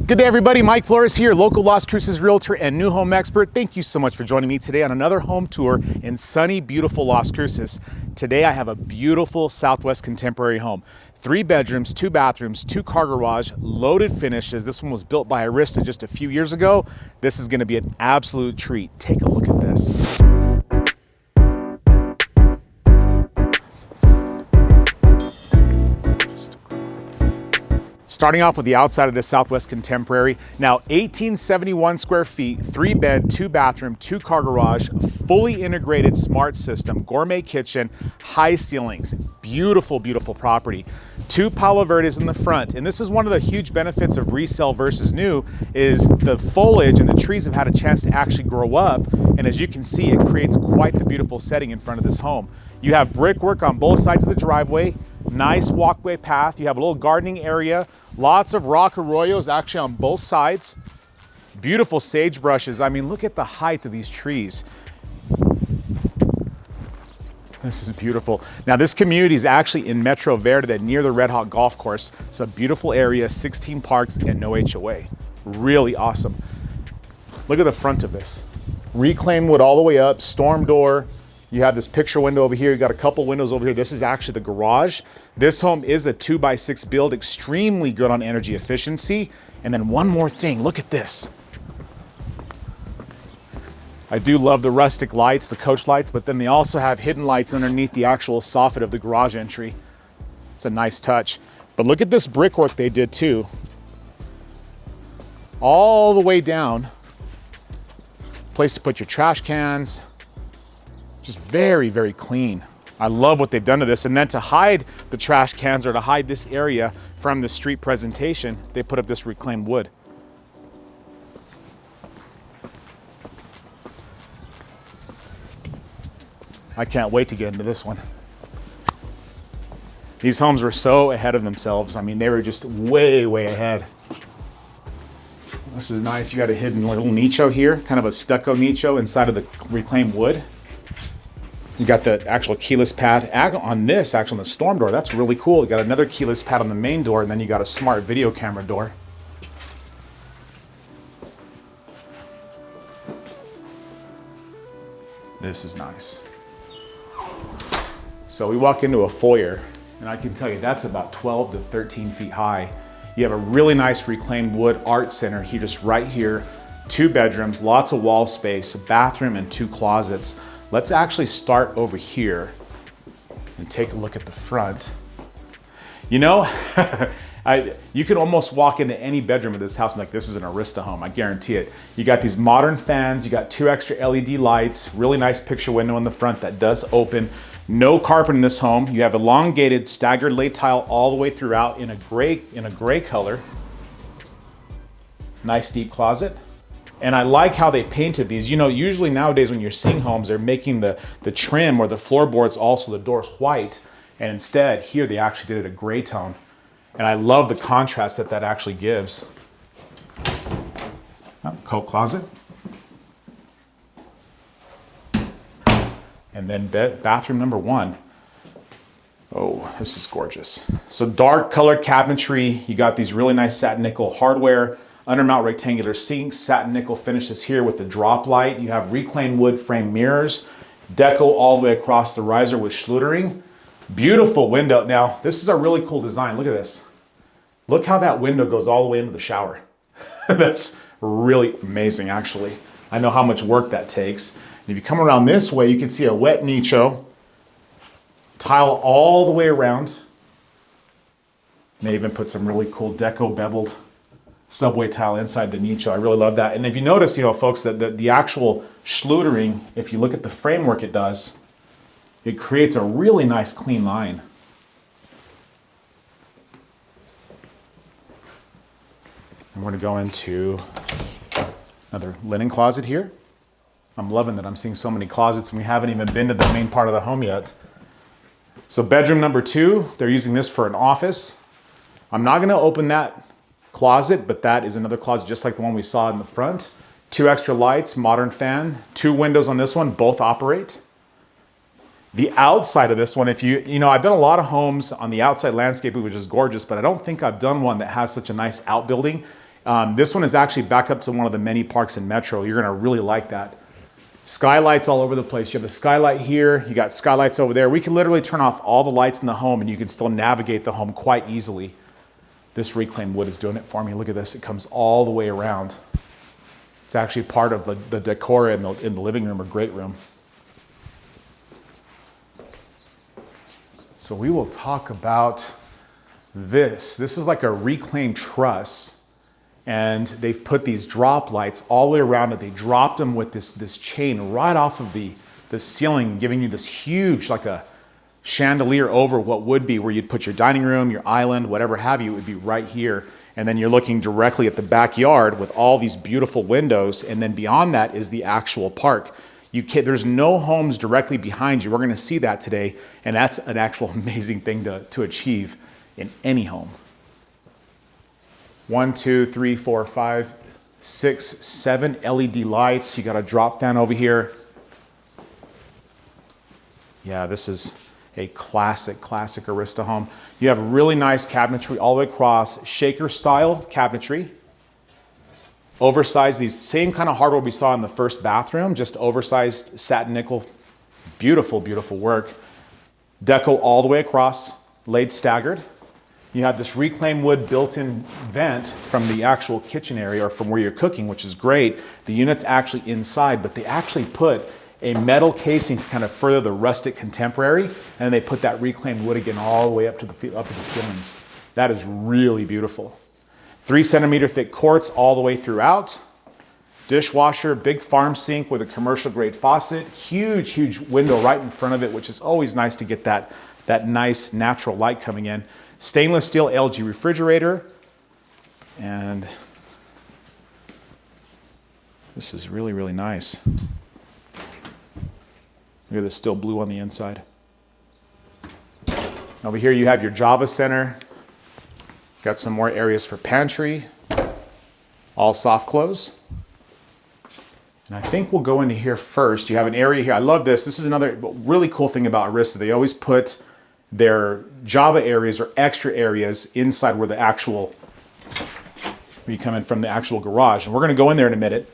Good day, everybody. Mike Flores here, local Las Cruces realtor and new home expert. Thank you so much for joining me today on another home tour in sunny, beautiful Las Cruces. Today I have a beautiful Southwest contemporary home. 3 bedrooms, 2 bathrooms, 2-car garage, loaded finishes. This one was built by Arista just a few years ago. This is going to be an absolute treat. Take a look at this. Starting off with the outside of this Southwest Contemporary. Now 1871 square feet, 3 bed, 2 bathroom, 2-car garage, fully integrated smart system, gourmet kitchen, high ceilings, beautiful, beautiful property. 2 Palo Verdes in the front. And this is one of the huge benefits of resale versus new is the foliage and the trees have had a chance to actually grow up. And as you can see, it creates quite the beautiful setting in front of this home. You have brickwork on both sides of the driveway, nice walkway path. You have a little gardening area, lots of rock arroyos actually on both sides. Beautiful sagebrushes. I mean, look at the height of these trees. This is beautiful. Now this community is actually in Metro Verde near the Red Hawk Golf Course. It's a beautiful area, 16 parks and no HOA. Really awesome. Look at the front of this. Reclaimed wood all the way up, storm door. You have this picture window over here. You got a couple windows over here. This is actually the garage. This home is a 2x6 build, extremely good on energy efficiency. And then one more thing, look at this. I do love the rustic lights, the coach lights, but then they also have hidden lights underneath the actual soffit of the garage entry. It's a nice touch. But look at this brickwork they did too. All the way down. Place to put your trash cans. Just very, very clean. I love what they've done to this. And then to hide the trash cans or to hide this area from the street presentation, they put up this reclaimed wood. I can't wait to get into this one. These homes were so ahead of themselves. I mean, they were just way, way ahead. This is nice. You got a hidden little nicho here, kind of a stucco nicho inside of the reclaimed wood. You got the actual keyless pad on this, actually on the storm door. That's really cool. You got another keyless pad on the main door, and then you got a smart video camera door. This is nice. So we walk into a foyer, and I can tell you that's about 12 to 13 feet high. You have a really nice reclaimed wood art center here, just right here. 2 bedrooms, lots of wall space, a bathroom, and 2 closets. Let's actually start over here and take a look at the front. You know, you can almost walk into any bedroom of this house and be like, this is an Arista home, I guarantee it. You got these modern fans, you got 2 extra LED lights, really nice picture window in the front that does open. No carpet in this home. You have elongated staggered lay tile all the way throughout in a gray color. Nice deep closet. And I like how they painted these. You know, usually nowadays when you're seeing homes, they're making the trim or the floorboards also the doors white. And instead, here they actually did it a gray tone. And I love the contrast that actually gives. Coat closet. And then bathroom number 1. Oh, this is gorgeous. So dark colored cabinetry. You got these really nice satin nickel hardware. Undermount rectangular sinks, satin nickel finishes here with the drop light. You have reclaimed wood frame mirrors, deco all the way across the riser with schluttering. Beautiful window. Now, this is a really cool design. Look at this. Look how that window goes all the way into the shower. That's really amazing, actually. I know how much work that takes. And if you come around this way, you can see a wet nicho, tile all the way around. And they even put some really cool deco beveled subway tile inside the nicho. I really love that. And if you notice, you know, folks, that the actual schluttering, if you look at the framework it does, it creates a really nice clean line. And we're gonna go into another linen closet here. I'm loving that I'm seeing so many closets and we haven't even been to the main part of the home yet. So bedroom number 2, they're using this for an office. I'm not gonna open that closet, but that is another closet just like the one we saw in the front. 2 extra lights, modern fan, 2 windows on this one, both operate. The outside of this one, if you know, I've done a lot of homes on the outside landscaping, which is gorgeous, but I don't think I've done one that has such a nice outbuilding. This one is actually backed up to one of the many parks in Metro. You're gonna really like that. Skylights all over the place. You have a skylight here, you got skylights over there. We can literally turn off all the lights in the home and you can still navigate the home quite easily. This reclaimed wood is doing it for me. Look at this, it comes all the way around. It's actually part of the decor in the living room or great room. So we will talk about this. This is like a reclaimed truss, and they've put these drop lights all the way around it. They dropped them with this chain right off of the ceiling, giving you this huge, like a chandelier over what would be where you'd put your dining room, your island, whatever have you, it would be right here. And then you're looking directly at the backyard with all these beautiful windows. And then beyond that is the actual park. There's no homes directly behind you. We're gonna see that today. And that's an actual amazing thing to achieve in any home. 1, 2, 3, 4, 5, 6, 7 LED lights. You got a drop fan over here. Yeah, this is a classic Arista home. You have really nice cabinetry all the way across, shaker style cabinetry. Oversized, these same kind of hardware we saw in the first bathroom, just oversized satin nickel. Beautiful, beautiful work. Deco all the way across, laid staggered. You have this reclaimed wood built-in vent from the actual kitchen area or from where you're cooking, which is great. The unit's actually inside, but they actually put a metal casing to kind of further the rustic contemporary, and they put that reclaimed wood again all the way up to the ceilings. That is really beautiful. 3 centimeter thick quartz all the way throughout. Dishwasher, big farm sink with a commercial grade faucet. Huge window right in front of it, which is always nice to get that nice natural light coming in. Stainless steel LG refrigerator. And this is really, really nice. Look at this, still blue on the inside. Over here you have your Java Center. Got some more areas for pantry. All soft close. And I think we'll go into here first. You have an area here. I love this. This is another really cool thing about Arista. They always put their Java areas or extra areas inside where you come in from the actual garage. And we're gonna go in there in a minute.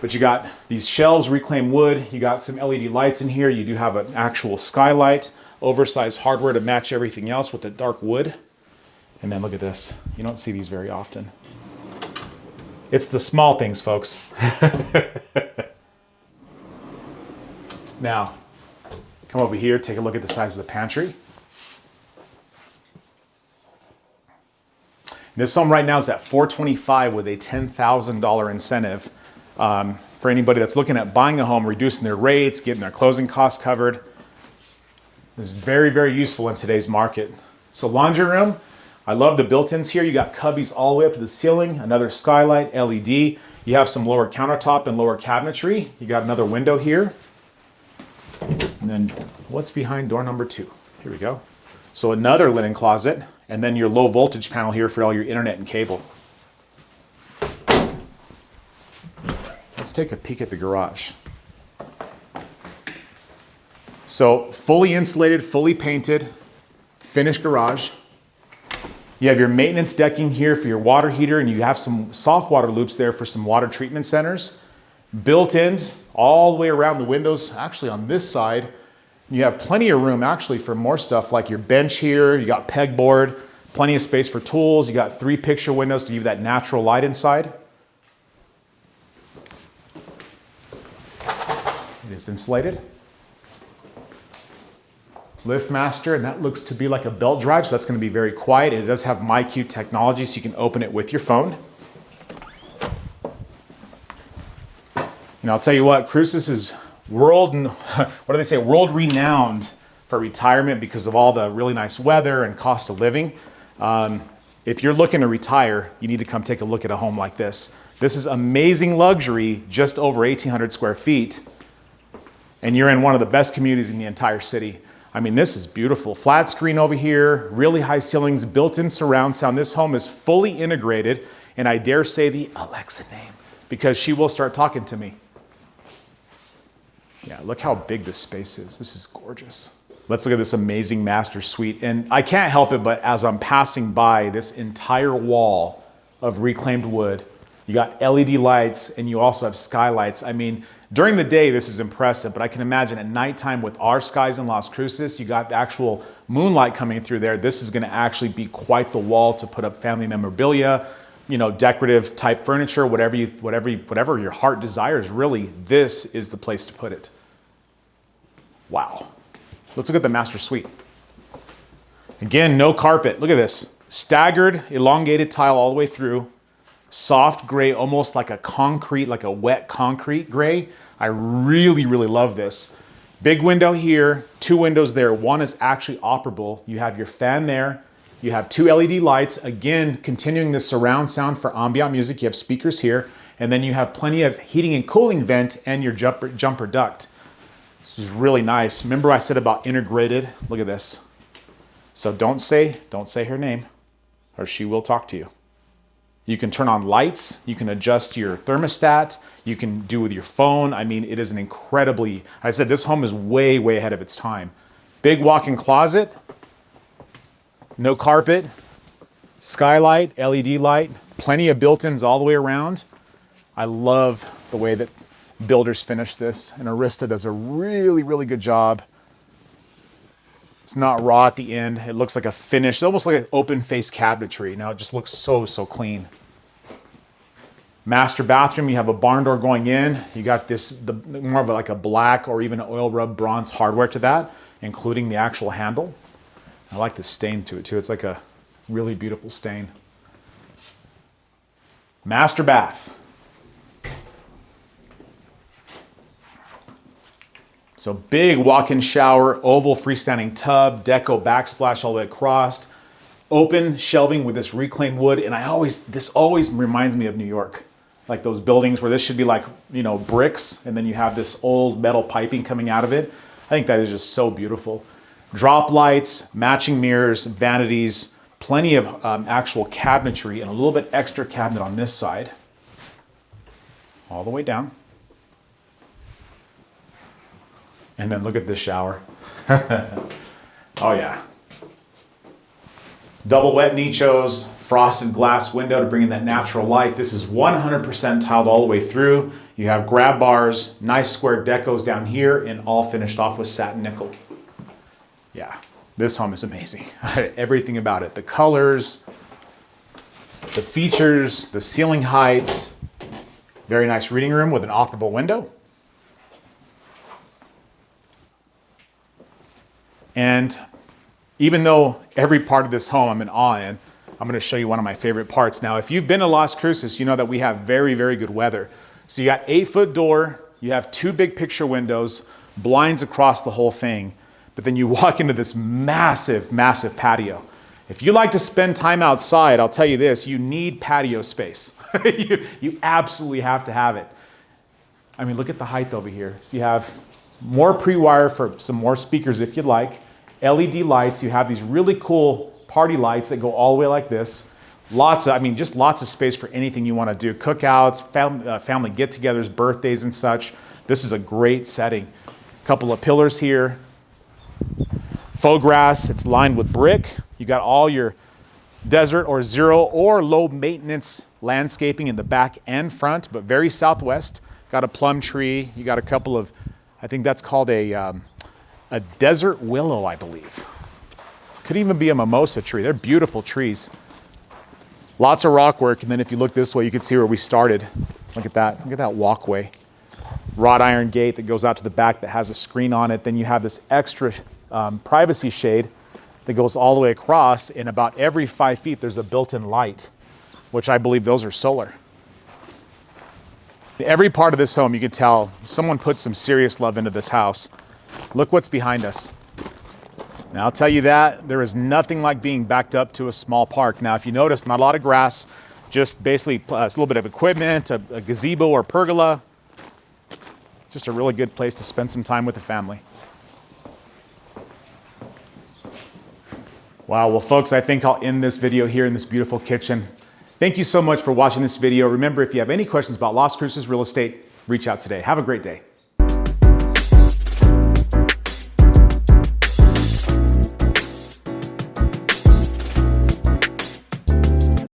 But you got these shelves, reclaimed wood. You got some LED lights in here. You do have an actual skylight, oversized hardware to match everything else with the dark wood. And then look at this. You don't see these very often. It's the small things, folks. Now, come over here, take a look at the size of the pantry. This home right now is at $425,000 with a $10,000 incentive. For anybody that's looking at buying a home, reducing their rates, getting their closing costs covered. It's very, very useful in today's market. So laundry room, I love the built-ins here. You got cubbies all the way up to the ceiling, another skylight, LED. You have some lower countertop and lower cabinetry. You got another window here. And then what's behind door number 2? Here we go. So another linen closet, and then your low voltage panel here for all your internet and cable. Let's take a peek at the garage. So fully insulated, fully painted, finished garage. You have your maintenance decking here for your water heater, and you have some soft water loops there for some water treatment centers. Built-ins all the way around the windows, actually on this side. You have plenty of room actually for more stuff like your bench here, you got pegboard, plenty of space for tools. You got 3 picture windows to give you that natural light inside. It is insulated. LiftMaster, and that looks to be like a belt drive, so that's going to be very quiet. It does have MyQ technology, so you can open it with your phone. And I'll tell you what, Cruces is world renowned for retirement because of all the really nice weather and cost of living. If you're looking to retire, you need to come take a look at a home like this. This is amazing luxury, just over 1,800 square feet. And you're in one of the best communities in the entire city. I mean, this is beautiful. Flat screen over here, really high ceilings, built-in surround sound. This home is fully integrated, and I dare say the Alexa name, because she will start talking to me. Yeah, look how big this space is. This is gorgeous. Let's look at this amazing master suite. And I can't help it, but as I'm passing by, this entire wall of reclaimed wood. You got LED lights and you also have skylights. I mean, during the day, this is impressive, but I can imagine at nighttime with our skies in Las Cruces, you got the actual moonlight coming through there. This is gonna actually be quite the wall to put up family memorabilia, you know, decorative type furniture, whatever your heart desires. Really, this is the place to put it. Wow. Let's look at the master suite. Again, no carpet. Look at this. Staggered, elongated tile all the way through. Soft gray, almost like a concrete, like a wet concrete gray. I really, really love this. Big window here, 2 windows there. One is actually operable. You have your fan there. You have 2 LED lights. Again, continuing the surround sound for ambient music. You have speakers here. And then you have plenty of heating and cooling vent and your jumper duct. This is really nice. Remember I said about integrated? Look at this. So don't say her name or she will talk to you. You can turn on lights, you can adjust your thermostat, you can do with your phone. I mean, it is an incredibly, I said this home is way, way ahead of its time. Big walk-in closet, no carpet, skylight, LED light, plenty of built-ins all the way around. I love the way that builders finish this, and Arista does a really, really good job. It's not raw at the end. It looks like a finished, almost like an open face cabinetry. Now it just looks so, so clean. Master bathroom, you have a barn door going in. You got this, more of like a black or even oil rub bronze hardware to that, including the actual handle. I like the stain to it too. It's like a really beautiful stain. Master bath. So big walk-in shower, oval freestanding tub, deco backsplash all the way across, open shelving with this reclaimed wood. And this always reminds me of New York, like those buildings where this should be like, you know, bricks, and then you have this old metal piping coming out of it. I think that is just so beautiful. Drop lights, matching mirrors, vanities, plenty of actual cabinetry, and a little bit extra cabinet on this side, all the way down. And then look at this shower. Oh yeah. Double wet nichos, frosted glass window to bring in that natural light. This is 100% tiled all the way through. You have grab bars, nice square decos down here, and all finished off with satin nickel. Yeah, this home is amazing. Everything about it. The colors, the features, the ceiling heights. Very nice reading room with an operable window. And even though every part of this home I'm in awe in, I'm gonna show you one of my favorite parts. Now, if you've been to Las Cruces, you know that we have very, very good weather. So you got 8-foot door, you have 2 big picture windows, blinds across the whole thing, but then you walk into this massive, massive patio. If you like to spend time outside, I'll tell you this, you need patio space. you absolutely have to have it. I mean, look at the height over here. So you have more pre-wire for some more speakers if you'd like. LED lights, you have these really cool party lights that go all the way like this. Just lots of space for anything you want to do. Cookouts, family get-togethers, birthdays and such. This is a great setting. Couple of pillars here. Faux grass, it's lined with brick. You got all your desert or zero or low maintenance landscaping in the back and front, but very southwest. Got a plum tree. You got a couple of, I think that's called a desert willow, I believe. Could even be a mimosa tree. They're beautiful trees. Lots of rock work, and then if you look this way, you can see where we started. Look at that. Look at that walkway. Wrought iron gate that goes out to the back that has a screen on it. Then you have this extra privacy shade that goes all the way across, and about every 5 feet there's a built-in light, which I believe those are solar. Every part of this home, you can tell someone put some serious love into this house. Look what's behind us. Now, I'll tell you that there is nothing like being backed up to a small park. Now, if you notice, not a lot of grass, just basically a little bit of equipment, a gazebo or pergola. Just a really good place to spend some time with the family. Wow, well folks, I think I'll end this video here in this beautiful kitchen. Thank you so much for watching this video. Remember, if you have any questions about Las Cruces real estate, reach out today. Have a great day.